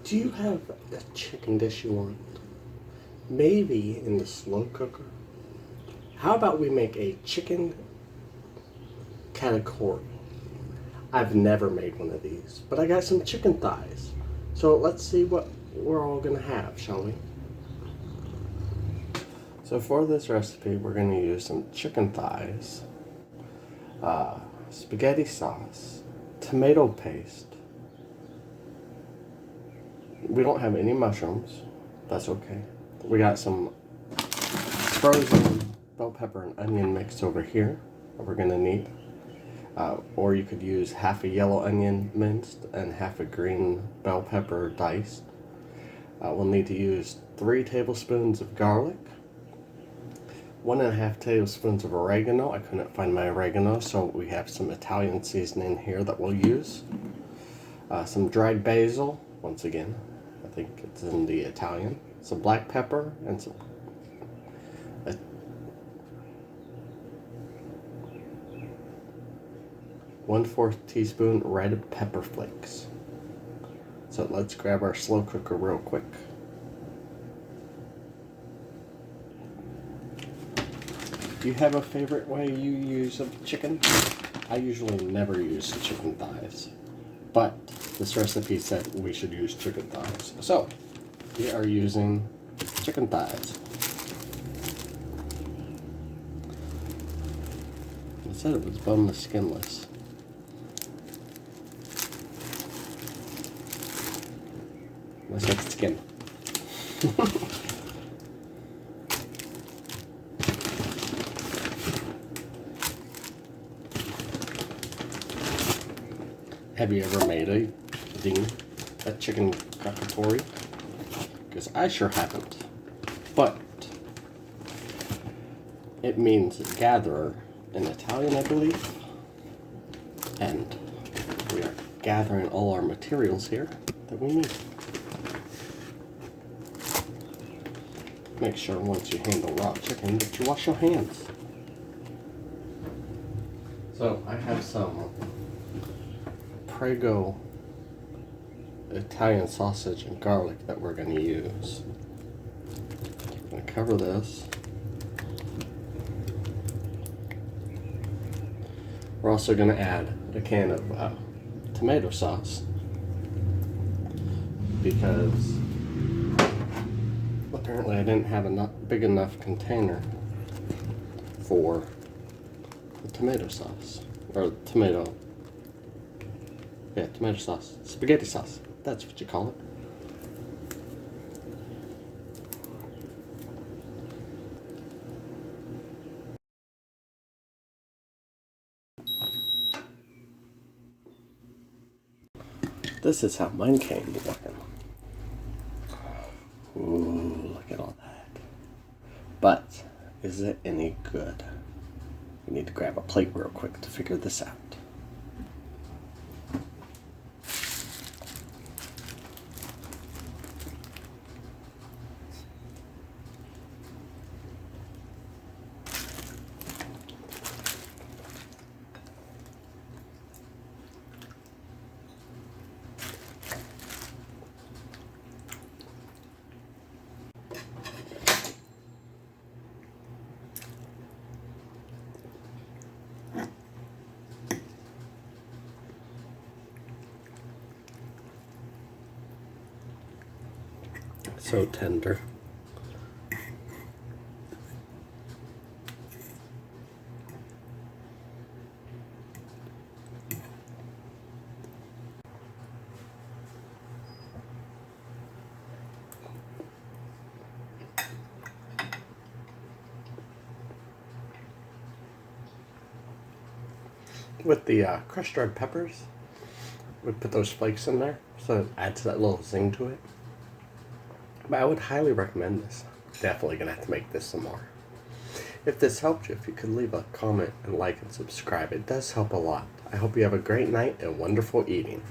Do you have a chicken dish you want? Maybe in the slow cooker? How about we make a chicken cacciatore? I've never made one of these, but I got some chicken thighs. So let's see what we're all gonna have, shall we? So for this recipe, we're gonna use some chicken thighs, spaghetti sauce, tomato paste. We don't have any mushrooms. That's okay. We got some frozen bell pepper and onion mix over here that we're gonna need. Or you could use half a yellow onion minced and half a green bell pepper diced. We'll need to use 3 tablespoons of garlic, 1.5 tablespoons of oregano. I couldn't find my oregano, so we have some Italian seasoning here that we'll use. Some dried basil, once again, I think it's in the Italian. Some black pepper and some 1/4 teaspoon red pepper flakes. So let's grab our slow cooker real quick. Do you have a favorite way you use of chicken? I usually never use chicken thighs, but this recipe said we should use chicken thighs. So we are using chicken thighs. It said it was boneless, skinless. Let's take the skin. Have you ever made a chicken cacciatore? Because I sure haven't. But it means gatherer in Italian, I believe. And we are gathering all our materials here that we need. Make sure once you handle raw chicken that you wash your hands. So I have some Prego Italian sausage and garlic that we're going to use. I'm going to cover this. We're also going to add a can of tomato sauce because apparently I didn't have a big enough container for the tomato sauce, or tomato sauce, spaghetti sauce, that's what you call it. This is how mine came looking. Ooh, look at all that. But, is it any good? We need to grab a plate real quick to figure this out. So tender. With the crushed red peppers, we put those flakes in there, so it adds that little zing to it. But I would highly recommend this. Definitely gonna have to make this some more. If this helped you, if you could leave a comment and like and subscribe, it does help a lot. I hope you have a great night and wonderful eating.